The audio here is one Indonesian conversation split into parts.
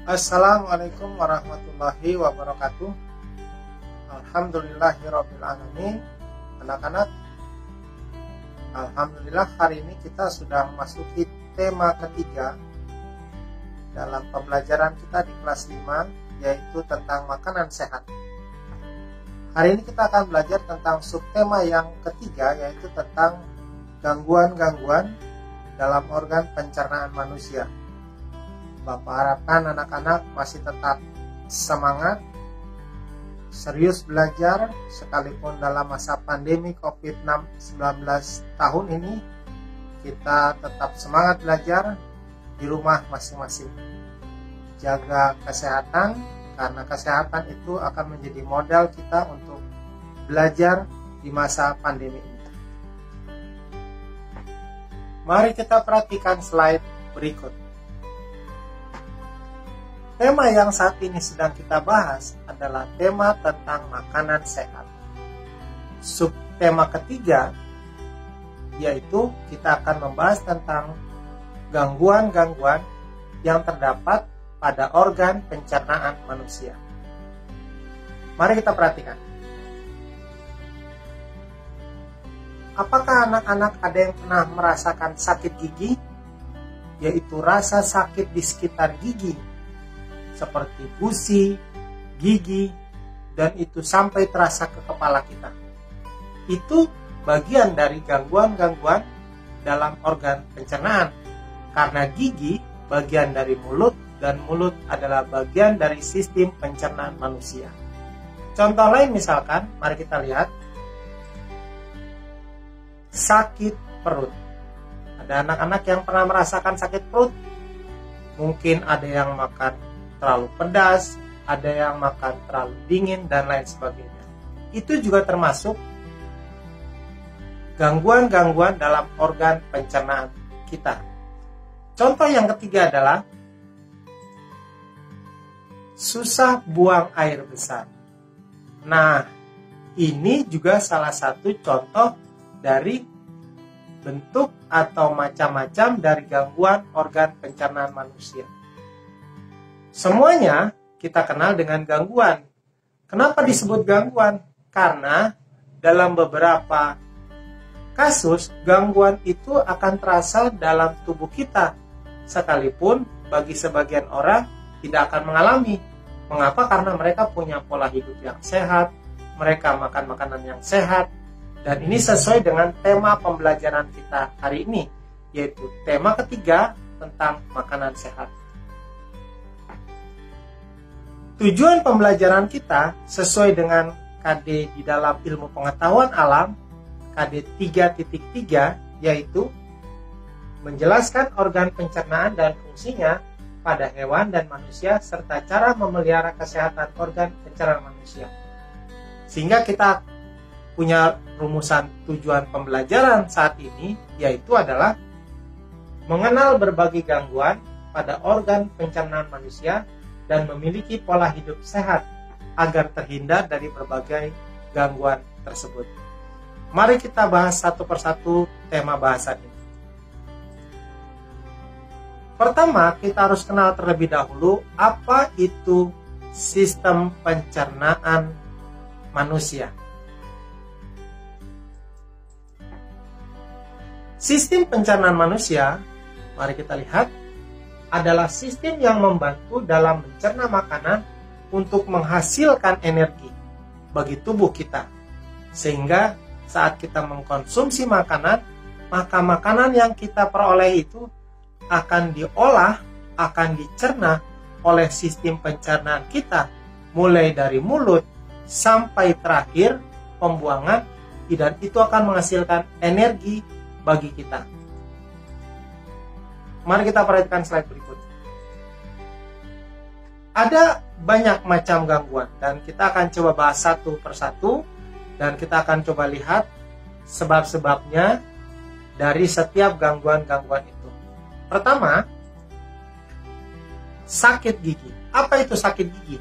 Assalamualaikum warahmatullahi wabarakatuh. Alhamdulillahirabbil alamin. Anak-anak, alhamdulillah hari ini kita sudah memasuki tema ketiga dalam pembelajaran kita di kelas 5, yaitu tentang makanan sehat. Hari ini kita akan belajar tentang subtema yang ketiga, yaitu tentang gangguan-gangguan dalam organ pencernaan manusia. Bapak harapkan anak-anak masih tetap semangat, serius belajar, sekalipun dalam masa pandemi COVID-19 tahun ini, kita tetap semangat belajar di rumah masing-masing. Jaga kesehatan, karena kesehatan itu akan menjadi modal kita untuk belajar di masa pandemi ini. Mari kita perhatikan slide berikut. Tema yang saat ini sedang kita bahas adalah tema tentang makanan sehat. Subtema ketiga, yaitu kita akan membahas tentang gangguan-gangguan yang terdapat pada organ pencernaan manusia. Mari kita perhatikan. Apakah anak-anak ada yang pernah merasakan sakit gigi? Yaitu rasa sakit di sekitar gigi, seperti gusi, gigi, dan itu sampai terasa ke kepala kita. Itu bagian dari gangguan-gangguan dalam organ pencernaan. Karena gigi bagian dari mulut, dan mulut adalah bagian dari sistem pencernaan manusia. Contoh lain misalkan, mari kita lihat. Sakit perut. Ada anak-anak yang pernah merasakan sakit perut? Mungkin ada yang makan terlalu pedas, ada yang makan terlalu dingin, dan lain sebagainya. Itu juga termasuk gangguan-gangguan dalam organ pencernaan kita. Contoh yang ketiga adalah susah buang air besar. Nah, ini juga salah satu contoh dari bentuk atau macam-macam dari gangguan organ pencernaan manusia. Semuanya kita kenal dengan gangguan. Kenapa disebut gangguan? Karena dalam beberapa kasus, gangguan itu akan terasa dalam tubuh kita. Sekalipun bagi sebagian orang tidak akan mengalami. Mengapa? Karena mereka punya pola hidup yang sehat, mereka makan makanan yang sehat, dan ini sesuai dengan tema pembelajaran kita hari ini, yaitu tema ketiga tentang makanan sehat. Tujuan pembelajaran kita sesuai dengan KD di dalam ilmu pengetahuan alam, KD 3.3, yaitu menjelaskan organ pencernaan dan fungsinya pada hewan dan manusia, serta cara memelihara kesehatan organ pencernaan manusia. Sehingga kita punya rumusan tujuan pembelajaran saat ini, yaitu adalah mengenal berbagai gangguan pada organ pencernaan manusia dan memiliki pola hidup sehat agar terhindar dari berbagai gangguan tersebut. Mari kita bahas satu persatu tema bahasan ini. Pertama, kita harus kenal terlebih dahulu apa itu sistem pencernaan manusia. Sistem pencernaan manusia, mari kita lihat, adalah sistem yang membantu dalam mencerna makanan untuk menghasilkan energi bagi tubuh kita. Sehingga saat kita mengkonsumsi makanan, maka makanan yang kita peroleh itu akan diolah, akan dicerna oleh sistem pencernaan kita, mulai dari mulut sampai terakhir pembuangan, dan itu akan menghasilkan energi bagi kita. Mari kita perhatikan slide berikut. Ada banyak macam gangguan dan kita akan coba bahas satu persatu, dan kita akan coba lihat sebab-sebabnya dari setiap gangguan-gangguan itu. Pertama, sakit gigi. Apa itu sakit gigi?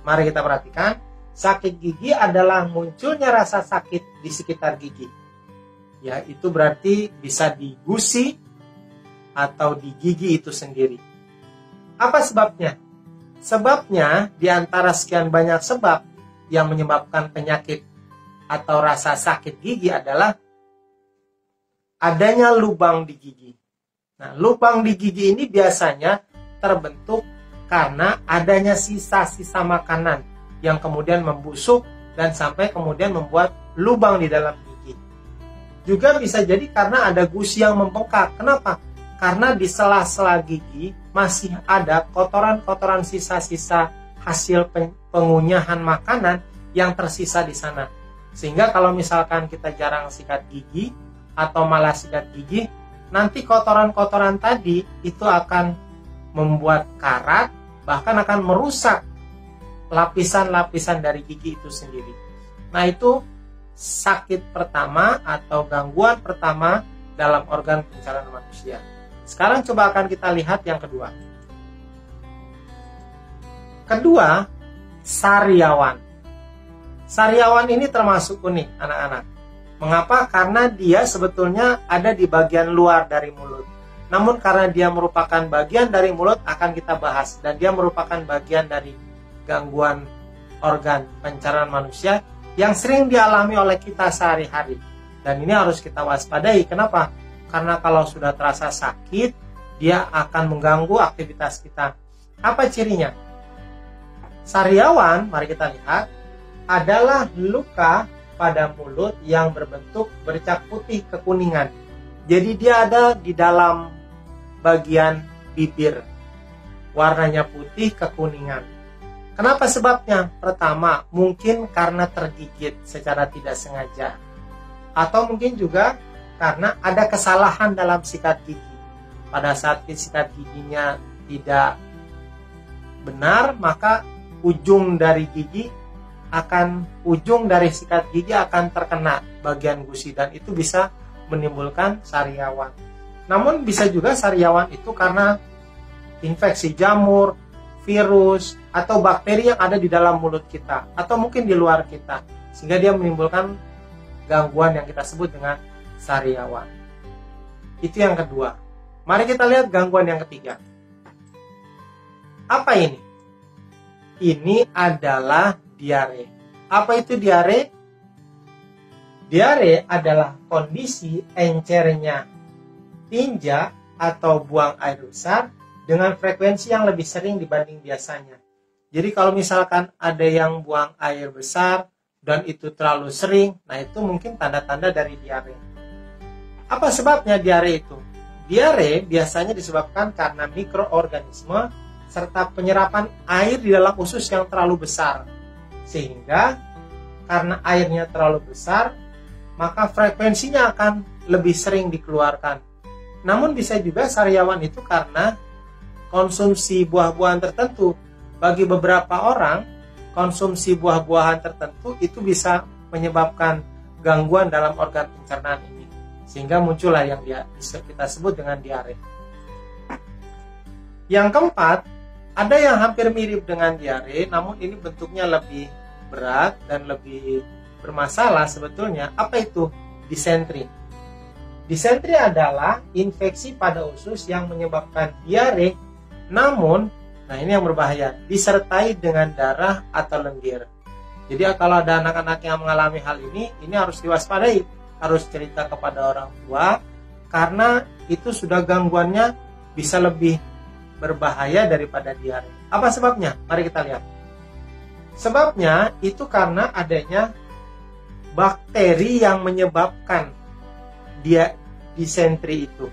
Mari kita perhatikan. Sakit gigi adalah munculnya rasa sakit di sekitar gigi. Ya, itu berarti bisa di gusi atau di gigi itu sendiri. Apa sebabnya? Sebabnya di antara sekian banyak sebab yang menyebabkan penyakit atau rasa sakit gigi adalah adanya lubang di gigi. Nah, lubang di gigi ini biasanya terbentuk karena adanya sisa-sisa makanan yang kemudian membusuk dan sampai kemudian membuat lubang di dalam gigi. Juga bisa jadi karena ada gusi yang membengkak. Kenapa? Karena di sela-sela gigi masih ada kotoran-kotoran sisa-sisa hasil pengunyahan makanan yang tersisa di sana. Sehingga kalau misalkan kita jarang sikat gigi atau malah sikat gigi, nanti kotoran-kotoran tadi itu akan membuat karat, bahkan akan merusak lapisan-lapisan dari gigi itu sendiri. Nah, itu sakit pertama atau gangguan pertama dalam organ pencernaan manusia. Sekarang coba akan kita lihat yang kedua. Kedua, sariawan. Sariawan ini termasuk unik, anak-anak. Mengapa? Karena dia sebetulnya ada di bagian luar dari mulut. Namun karena dia merupakan bagian dari mulut akan kita bahas. Dan dia merupakan bagian dari gangguan organ pencernaan manusia yang sering dialami oleh kita sehari-hari. Dan ini harus kita waspadai. Kenapa? Karena kalau sudah terasa sakit, dia akan mengganggu aktivitas kita. Apa cirinya? Sariawan, mari kita lihat, adalah luka pada mulut yang berbentuk bercak putih kekuningan. Jadi dia ada di dalam bagian bibir. Warnanya putih kekuningan. Kenapa sebabnya? Pertama, mungkin karena tergigit secara tidak sengaja. Atau mungkin juga karena ada kesalahan dalam sikat gigi. Pada saat sikat giginya tidak benar, maka ujung dari sikat gigi akan terkena bagian gusi dan itu bisa menimbulkan sariawan. Namun bisa juga sariawan itu karena infeksi jamur, virus, atau bakteri yang ada di dalam mulut kita atau mungkin di luar kita, sehingga dia menimbulkan gangguan yang kita sebut dengan sariawan. Itu yang kedua. Mari kita lihat gangguan yang ketiga. Apa ini? Ini adalah diare. Apa itu diare? Diare adalah kondisi encernya tinja atau buang air besar dengan frekuensi yang lebih sering dibanding biasanya. Jadi kalau misalkan ada yang buang air besar dan itu terlalu sering, nah itu mungkin tanda-tanda dari diare. Apa sebabnya diare itu? Diare biasanya disebabkan karena mikroorganisme serta penyerapan air di dalam usus yang terlalu besar. Sehingga karena airnya terlalu besar, maka frekuensinya akan lebih sering dikeluarkan. Namun bisa juga sariawan itu karena konsumsi buah-buahan tertentu. Bagi beberapa orang, konsumsi buah-buahan tertentu itu bisa menyebabkan gangguan dalam organ pencernaan ini. Sehingga muncullah yang kita sebut dengan diare. Yang keempat, ada yang hampir mirip dengan diare, namun ini bentuknya lebih berat dan lebih bermasalah sebetulnya. Apa itu? Disentri. Disentri adalah infeksi pada usus yang menyebabkan diare, namun, nah ini yang berbahaya, disertai dengan darah atau lendir. Jadi kalau ada anak-anak yang mengalami hal ini harus diwaspadai. Harus cerita kepada orang tua karena itu sudah gangguannya bisa lebih berbahaya daripada diare. Apa sebabnya? Mari kita lihat. Sebabnya itu karena adanya bakteri yang menyebabkan disentri itu.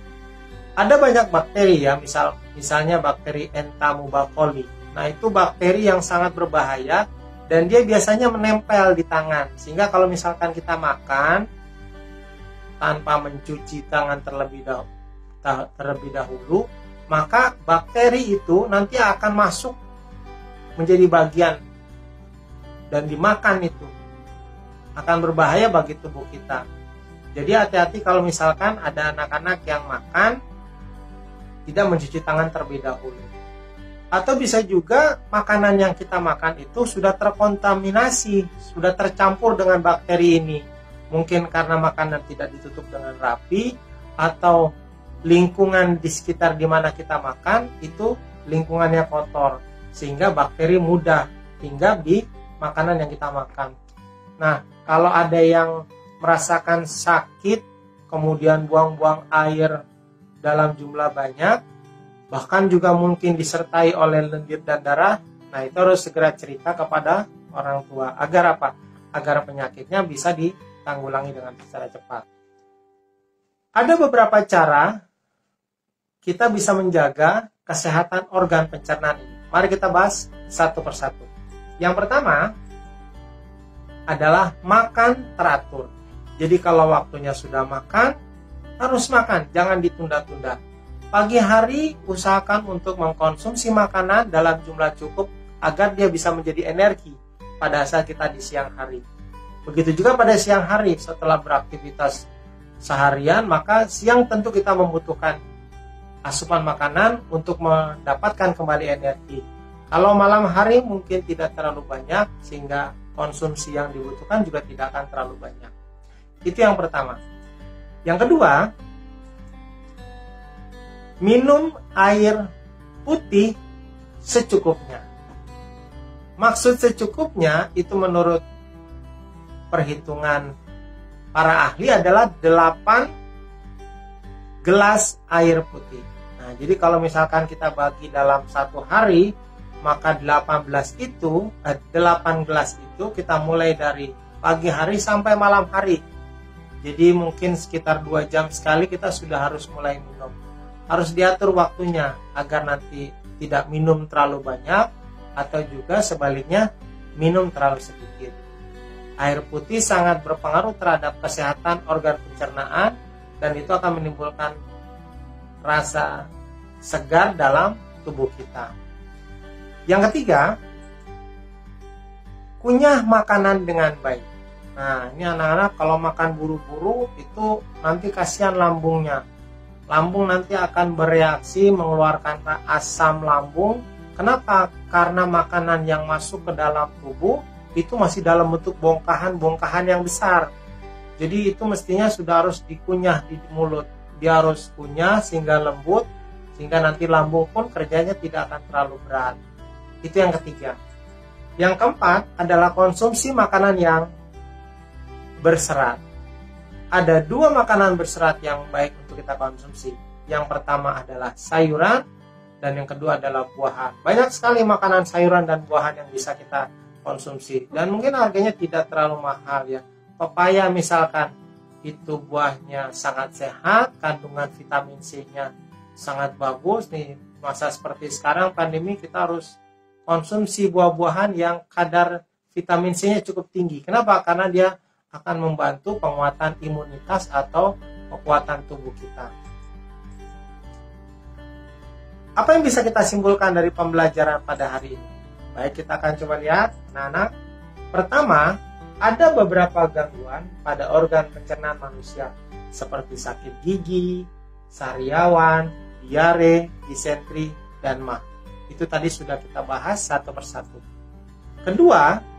Ada banyak bakteri ya, misalnya bakteri Entamoeba-coli. Nah, itu bakteri yang sangat berbahaya dan dia biasanya menempel di tangan. Sehingga kalau misalkan kita makan tanpa mencuci tangan terlebih dahulu, maka bakteri itu nanti akan masuk menjadi bagian dan dimakan itu. Akan berbahaya bagi tubuh kita. Jadi hati-hati kalau misalkan ada anak-anak yang makan tidak mencuci tangan terlebih dahulu. Atau bisa juga makanan yang kita makan itu sudah terkontaminasi, sudah tercampur dengan bakteri ini. Mungkin karena makanan tidak ditutup dengan rapi atau lingkungan di sekitar di mana kita makan itu lingkungannya kotor, sehingga bakteri mudah hinggap di makanan yang kita makan. Nah, kalau ada yang merasakan sakit, kemudian buang-buang air dalam jumlah banyak, bahkan juga mungkin disertai oleh lendir dan darah, nah itu harus segera cerita kepada orang tua. Agar apa? Agar penyakitnya bisa ditanggulangi dengan secara cepat. Ada beberapa cara kita bisa menjaga kesehatan organ pencernaan ini. Mari kita bahas satu persatu. Yang pertama adalah makan teratur. Jadi kalau waktunya sudah makan, harus makan, jangan ditunda-tunda. Pagi hari usahakan untuk mengkonsumsi makanan dalam jumlah cukup agar dia bisa menjadi energi pada saat kita di siang hari. Begitu juga pada siang hari setelah beraktivitas seharian, maka siang tentu kita membutuhkan asupan makanan untuk mendapatkan kembali energi. Kalau malam hari mungkin tidak terlalu banyak, sehingga konsumsi yang dibutuhkan juga tidak akan terlalu banyak. Itu yang pertama. Yang kedua, minum air putih secukupnya. Maksud secukupnya itu menurut perhitungan para ahli adalah 8 gelas air putih. Nah, jadi kalau misalkan kita bagi dalam satu hari, maka 8 gelas itu kita mulai dari pagi hari sampai malam hari. Jadi mungkin sekitar 2 jam sekali kita sudah harus mulai minum. Harus diatur waktunya agar nanti tidak minum terlalu banyak atau juga sebaliknya minum terlalu sedikit. Air putih sangat berpengaruh terhadap kesehatan organ pencernaan dan itu akan menimbulkan rasa segar dalam tubuh kita. Yang ketiga, kunyah makanan dengan baik. Nah, ini anak-anak kalau makan buru-buru itu nanti kasihan lambungnya. Lambung nanti akan bereaksi mengeluarkan asam lambung. Kenapa? Karena makanan yang masuk ke dalam tubuh itu masih dalam bentuk bongkahan-bongkahan yang besar. Jadi itu mestinya sudah harus dikunyah di mulut. Dia harus kunyah sehingga lembut, sehingga nanti lambung pun kerjanya tidak akan terlalu berat. Itu yang ketiga. Yang keempat adalah konsumsi makanan yang berserat. Ada 2 makanan berserat yang baik untuk kita konsumsi. Yang pertama adalah sayuran dan yang kedua adalah buahan. Banyak sekali makanan sayuran dan buahan yang bisa kita konsumsi dan mungkin harganya tidak terlalu mahal ya. Pepaya misalkan, itu buahnya sangat sehat, kandungan vitamin C-nya sangat bagus nih. Masa seperti sekarang pandemi kita harus konsumsi buah-buahan yang kadar vitamin C-nya cukup tinggi. Kenapa? Karena dia akan membantu penguatan imunitas atau kekuatan tubuh kita. Apa yang bisa kita simpulkan dari pembelajaran pada hari ini? Baik, kita akan coba lihat anak-anak. Pertama, ada beberapa gangguan pada organ pencernaan manusia seperti sakit gigi, sariawan, diare, disentri, dan MAH. Itu tadi sudah kita bahas satu persatu. Kedua,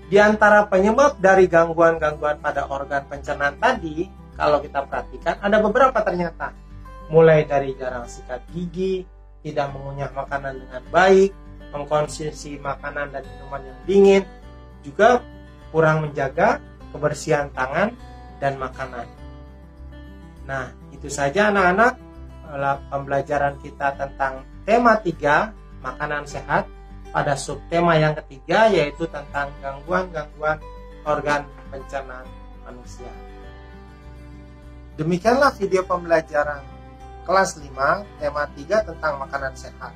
di antara penyebab dari gangguan-gangguan pada organ pencernaan tadi, kalau kita perhatikan ada beberapa ternyata. Mulai dari jarang sikat gigi, tidak mengunyah makanan dengan baik, mengkonsumsi makanan dan minuman yang dingin, juga kurang menjaga kebersihan tangan dan makanan. Nah, itu saja anak-anak pembelajaran kita tentang tema 3, makanan sehat, pada subtema yang ketiga yaitu tentang gangguan-gangguan organ pencernaan manusia. Demikianlah video pembelajaran kelas 5 tema 3 tentang makanan sehat.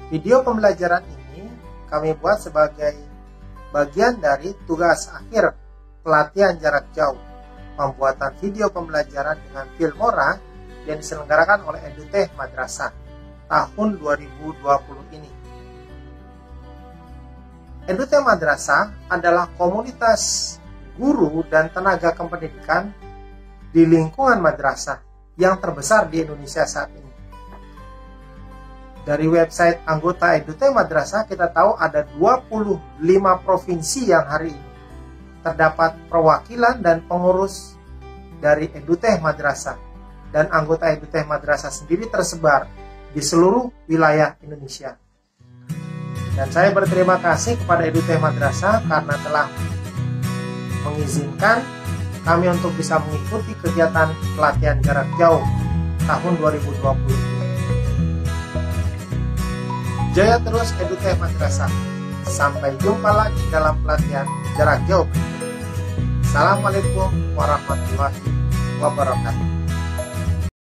Video pembelajaran ini kami buat sebagai bagian dari tugas akhir pelatihan jarak jauh pembuatan video pembelajaran dengan Filmora yang diselenggarakan oleh Edutech Madrasah tahun 2020 ini. Edutech Madrasah adalah komunitas guru dan tenaga kependidikan di lingkungan madrasah yang terbesar di Indonesia saat ini. Dari website anggota Edutech Madrasah kita tahu ada 25 provinsi yang hari ini terdapat perwakilan dan pengurus dari Edutech Madrasah. dan anggota Eduteh Madrasah sendiri tersebar di seluruh wilayah Indonesia. Dan saya berterima kasih kepada Eduteh Madrasah karena telah mengizinkan kami untuk bisa mengikuti kegiatan pelatihan jarak jauh tahun 2020. Jaya terus Eduteh Madrasah. Sampai jumpa lagi dalam pelatihan jarak jauh. Assalamualaikum warahmatullahi wabarakatuh.